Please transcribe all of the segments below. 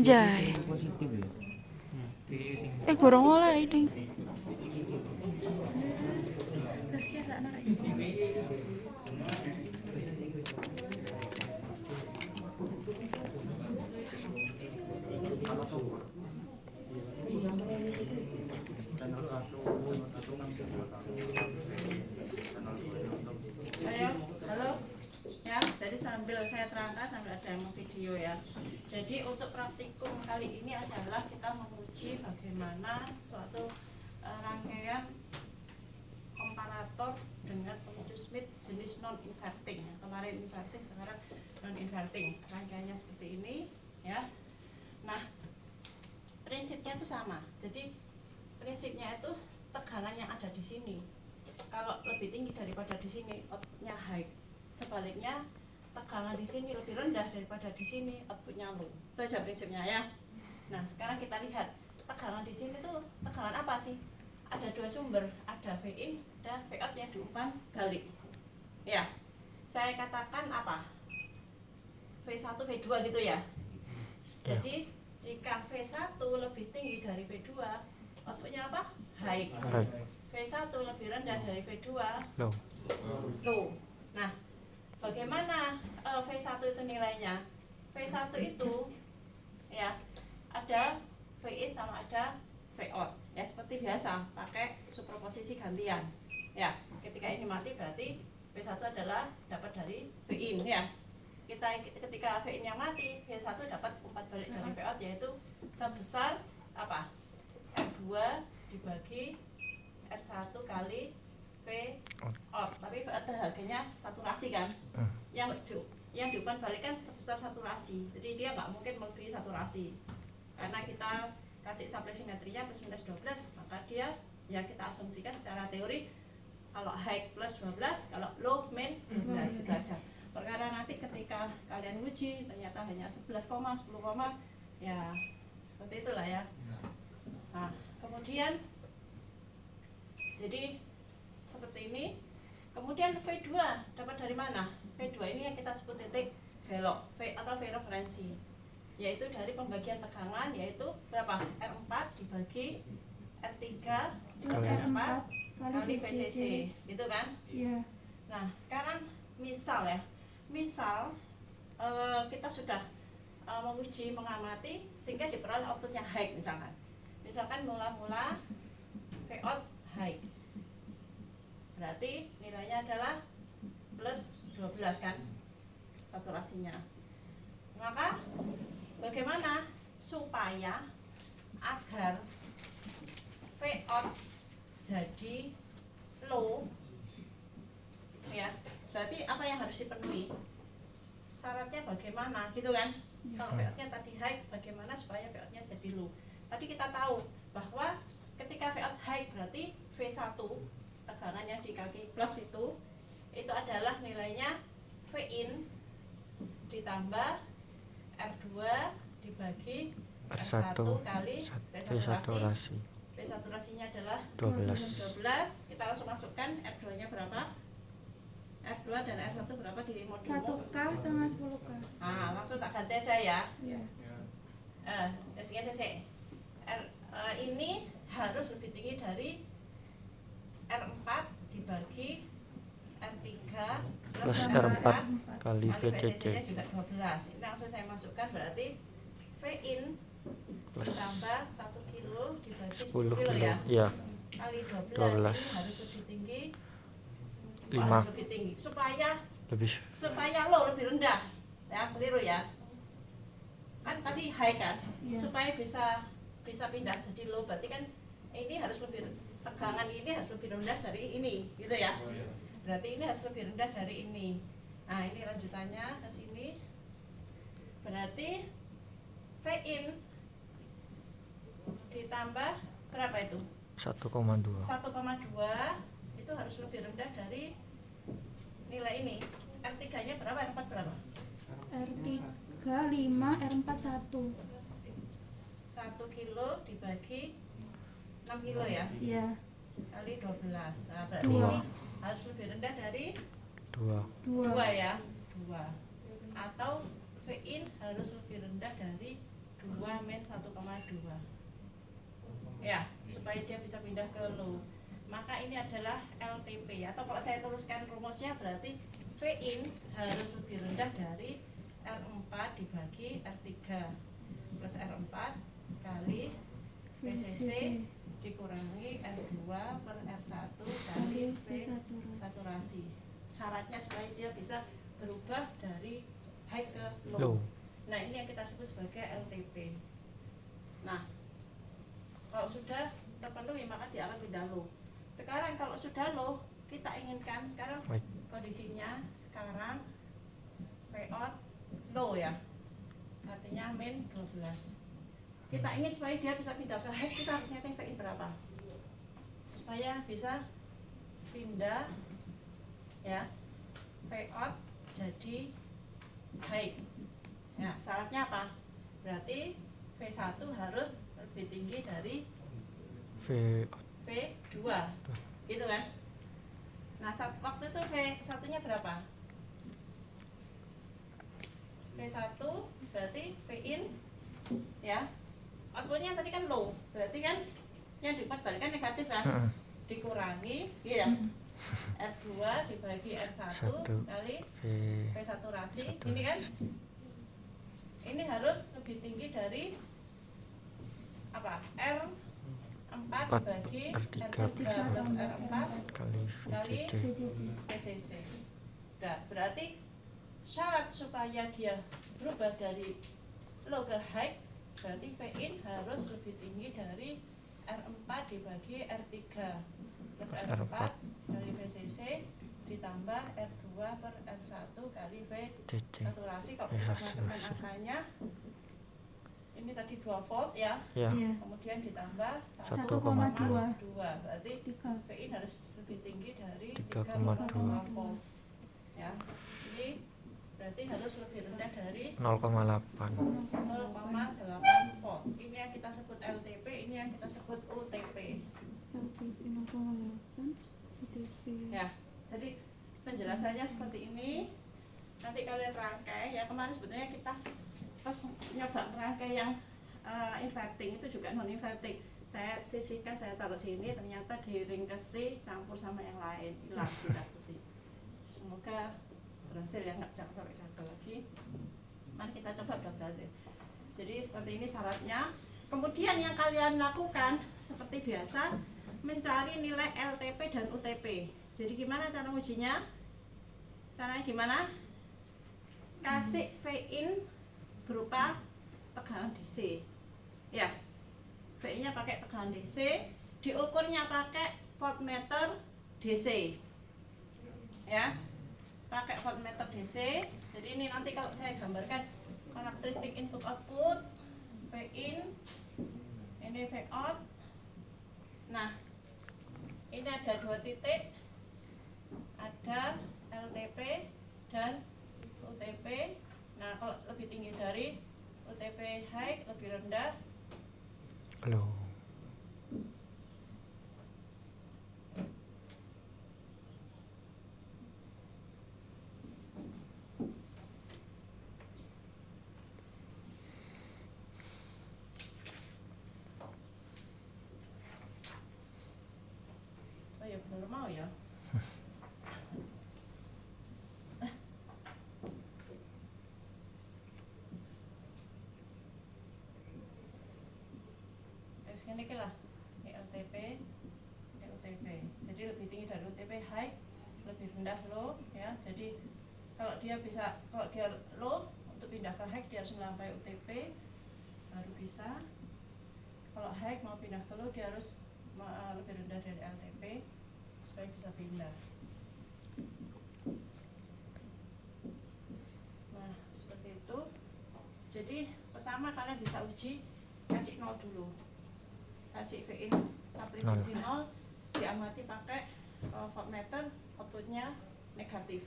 Anjay. Positif ya. Kurang oleh ini. Halo ya, jadi sambil saya terangkan sambil ada yang video ya. Jadi untuk praktikum kali ini adalah kita menguji bagaimana suatu rangkaian komparator dengan penguji Smith jenis non inverting. Kemarin inverting, sekarang non inverting. Rangkaiannya seperti ini ya. Nah, prinsipnya itu sama. Jadi prinsipnya itu tegangan yang ada di sini kalau lebih tinggi daripada di sini, outputnya high. Sebaliknya tegangan di sini lebih rendah daripada di sini, outputnya low. Itu aja prinsipnya ya. Nah, sekarang kita lihat tegangan di sini tuh tegangan apa sih? Ada dua sumber, ada V in dan V out yang diumpan balik. Ya, saya katakan apa? V1, V2 gitu ya. Jadi jika V1 lebih tinggi dari V2, outputnya apa? High. V1 lebih rendah dari V2, low. Nah, bagaimana V1 itu nilainya? V1 itu ya ada V in sama ada V out. Ya seperti biasa, pakai superposisi gantian. Ya, ketika ini mati berarti V1 adalah dapat dari V in ya. Ketika V in yang mati, V1 dapat umpan balik dari V out yaitu sebesar apa? R2 dibagi R1 kali V out, tapi V out harganya saturasi kan, yang diumpan balik kan sebesar saturasi, jadi dia nggak mungkin melebihi saturasi karena kita kasih sampling simetrinya plus minus 12, maka dia ya kita asumsikan secara teori kalau high plus 12, kalau low min 12 itu aja. Perkara nanti ketika kalian uji ternyata hanya 11, 10, ya seperti itulah ya. Nah, kemudian jadi seperti ini. Kemudian V2 dapat dari mana? V2 ini yang kita sebut titik belok, V atau V referensi, yaitu dari pembagian tegangan, yaitu berapa? R4 dibagi R3 plus R4 kali VCC, gitu kan? Iya. Nah, sekarang misal kita sudah menguji, mengamati sehingga diperoleh outputnya high misalkan mula-mula V out high, berarti nilainya adalah plus 12 kan saturasinya. Maka bagaimana supaya agar V out jadi low ya, berarti apa yang harus dipenuhi, syaratnya bagaimana gitu kan? Kalau V out-nya tadi high, bagaimana supaya V out-nya jadi low? Tadi kita tahu bahwa ketika V out high berarti V1 tegangan yang di kaki plus itu adalah nilainya V in ditambah R2 dibagi R1 kali V saturasi. V saturasinya adalah 12. Kita langsung masukkan R2 nya berapa? R2 dan R1 berapa di modul? 1K sama 10K. Ah, langsung tak ganti aja ya. Iya. Ini harus lebih tinggi dari R4 dibagi R3 plus R4 kali VCC nya juga 12. Ini langsung saya masukkan, berarti V in ditambah 1 kilo dibagi 10 kilo ya, kali 12. Ini harus lebih tinggi, 5. Harus lebih tinggi supaya low lebih rendah ya, keliru ya kan, tadi high kan ya. Supaya bisa pindah jadi low, berarti kan ini harus lebih, tegangan ini harus lebih rendah dari ini gitu ya. Berarti ini harus lebih rendah dari ini. Nah, ini lanjutannya ke sini. Berarti V in ditambah berapa itu? 1,2 itu harus lebih rendah dari nilai ini. R3 nya berapa? R4 berapa? R3 5, R4 1. 1 kilo dibagi 6 kilo ya? Iya. Kali 12. Nah, berarti ini harus lebih rendah dari 2 ya? 2. Atau V in harus lebih rendah dari 2. R2 min 1,2 ya, supaya dia bisa pindah ke low. Maka ini adalah LTP, atau kalau saya tuliskan rumusnya berarti V in harus lebih rendah dari R4 dibagi R3 plus R4 kali VCC dikurangi R2 per R1 kali V saturasi. Syaratnya supaya dia bisa berubah dari high ke low. Nah, ini yang kita sebut sebagai LTP. Nah, kalau sudah terpenuhi maka dia akan pindah low. Sekarang kalau sudah low, kita inginkan sekarang kondisinya sekarang V out low ya, artinya min 12. Kita ingin supaya dia bisa pindah ke high, kita harus nyeting V in berapa supaya bisa pindah ya V out jadi high. Ya, syaratnya apa? Berarti V1 harus lebih tinggi dari V2 gitu kan. Nah, waktu itu V1 nya berapa? V1 berarti V in ya, outputnya tadi kan low, berarti kan yang dibalikan negatif kan, dikurangi ya R2 dibagi R1 kali V saturasi. Ini kan ini harus lebih tinggi dari apa? R4 dibagi R3 plus R4 kali VCC. Nah, berarti syarat supaya dia berubah dari low ke high berarti V in harus lebih tinggi dari R4 dibagi R3 plus R4 kali VCC ditambah R2 per R1 kali V saturasi. Kalau kita masukkan angkanya ini tadi 2 volt ya, kemudian ditambah 1,2 berarti V in harus lebih tinggi dari 3,2 volt ya. Ini berarti harus lebih rendah dari 0,8 volt. Ini yang kita sebut LTP, ini yang kita sebut UTP. LTP 0,8 UTP. Ya, jadi penjelasannya seperti ini. Nanti kalian rangkai ya. Kemarin sebetulnya kita pas nyoba rangkai yang inverting itu juga non inverting. Saya sisihkan, saya taruh sini, ternyata diringkesi campur sama yang lain, hilang tidak putih. Semoga berhasil ya, nggak jangan sampai gagal lagi. Mari kita coba udah berhasil. Jadi seperti ini syaratnya. Kemudian yang kalian lakukan seperti biasa mencari nilai LTP dan UTP. Jadi gimana cara ujinya? Caranya gimana? Kasih V in berupa tegangan DC. Ya. V in-nya pakai tegangan DC, diukurnya pakai voltmeter DC. Ya. Pakai voltmeter DC. Jadi ini nanti kalau saya gambarkan karakteristik input output, V in, ini V out. Nah, ini ada 2 titik, ada LTP dan UTP. Nah, kalau lebih tinggi dari UTP high, lebih rendah low. ya benar mau ya. Terus ini lah, ini LTP, ini UTP. Jadi lebih tinggi dari UTP high, lebih rendah low ya. Jadi kalau dia low untuk pindah ke high dia harus melampaui UTP baru bisa. Kalau high mau pindah ke low dia harus lebih rendah dari LTP supaya bisa pindah. Nah, seperti itu. Jadi pertama kalian bisa uji kasih 0 dulu. Kasih V in sampai DC 0, diamati pakai voltmeter, outputnya negatif.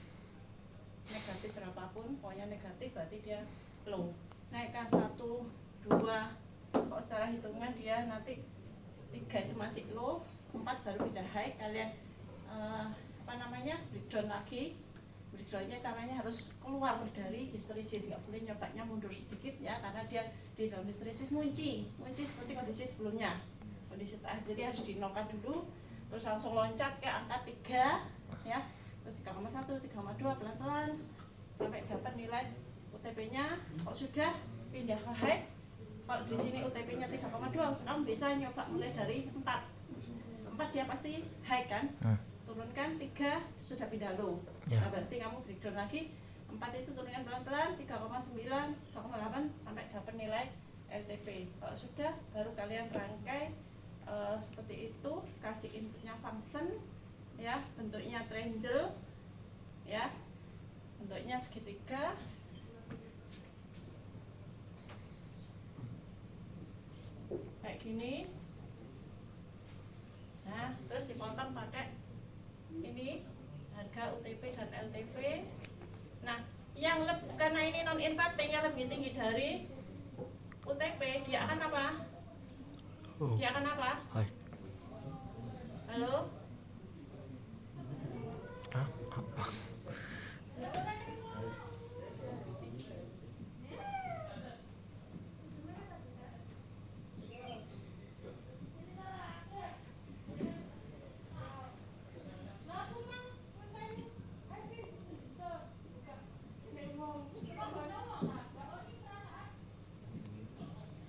Negatif berapapun, pokoknya negatif berarti dia low. Naikkan 1, 2, kok secara hitungan dia nanti 3 itu masih low, 4 baru pindah high. Kalian breakdown lagi breakdownnya caranya harus keluar dari histeresis, nggak boleh nyobanya mundur sedikit ya, karena dia di dalam histeresis munci seperti kondisi sebelumnya, kondisi terakhir. Jadi harus dinolkan dulu, terus langsung loncat ke angka 3 ya, terus 3,1, 3,2 pelan-pelan sampai dapat nilai UTP-nya. Kalau sudah pindah ke high, kalau di sini UTP-nya 3,2, kamu bisa nyoba mulai dari 4 dia pasti high kan, turunkan 3 sudah pindah low. Ya. Nah, berarti kamu breakdown lagi 4 itu turunkan pelan-pelan 3,9, 3,8 sampai dapat nilai LTP. Kalau sudah baru kalian rangkai seperti itu, kasih inputnya function ya, bentuknya triangle ya, bentuknya segitiga. Kayak gini. Nah, terus dipotong pakai ini harga UTP dan LTP. Nah, karena ini non invertingnya lebih tinggi dari UTP, dia akan apa? Dia akan apa? Hai. Halo? Hah? Apa?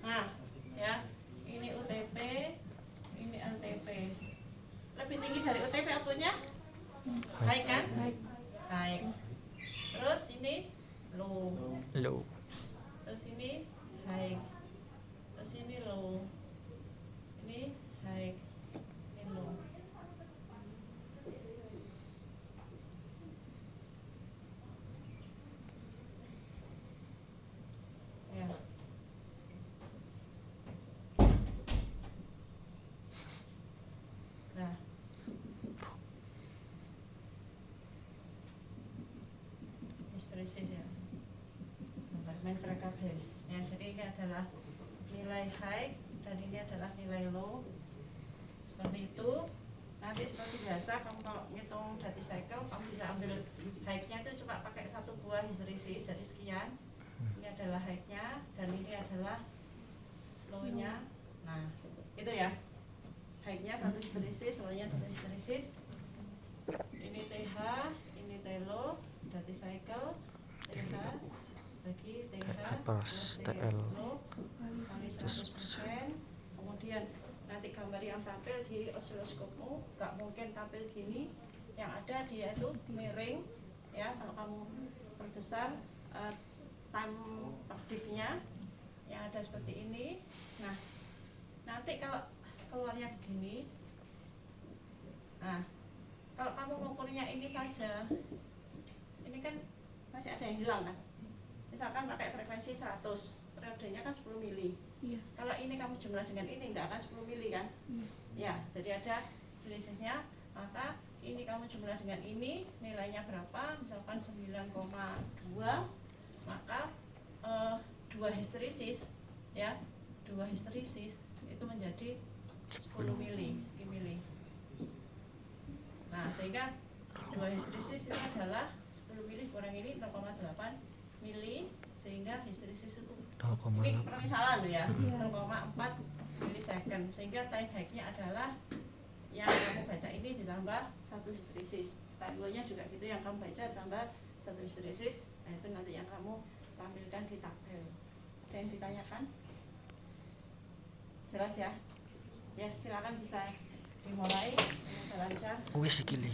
Nah, ya, ini UTP, ini LTP. Lebih tinggi dari UTP outputnya? High kan? High. Terus ini low. Low. Terus ini high. Terus ini low. Ini high. Ini low. Ya. Nah, histeresis ya, menceritakan ya. Jadi ini adalah nilai high dan ini adalah nilai low, seperti itu. Nanti seperti biasa kamu kalau ngitung dati cycle, kamu bisa ambil high-nya itu cuma pakai 1 buah histeresis, jadi sekian. Ini adalah high-nya dan ini adalah low-nya. Nah, itu ya, high-nya 1 histeresis, low-nya 1 histeresis. Ini TH, ini TLO, dati cycle, TH bagi TH plus TLO kali 100%. Kemudian nanti gambar yang tampil di osiloskopmu gak mungkin tampil gini, yang ada dia itu miring ya. Kalau kamu perbesar time aktifnya yang ada seperti ini. Nah, nanti kalau keluarnya begini, nah kalau kamu mengukurnya ini saja, ini kan masih ada yang hilang kan. Misalkan pakai frekuensi 100, periodenya kan 10 mili. Iya. Kalau ini kamu jumlah dengan ini tidak akan 10 mili kan? Ya, jadi ada selisihnya. Maka ini kamu jumlah dengan ini, nilainya berapa? Misalkan 9,2, maka 2 histeresis ya, 2 histeresis itu menjadi 10 mili. Nah, sehingga 2 histeresis itu adalah 10 mili kurang ini 0,8 mili, sehingga histeresis itu ini permisalan loh ya, 0,4 milisecond, sehingga time high-nya adalah yang kamu baca ini ditambah 1 histeresis. Time low-nya juga gitu, yang kamu baca ditambah 1 histeresis. Nah, itu nanti yang kamu tampilkan di tabel. Ada yang ditanyakan? Jelas ya? Ya, silakan bisa dimulai, semoga lancar. Wis iki li.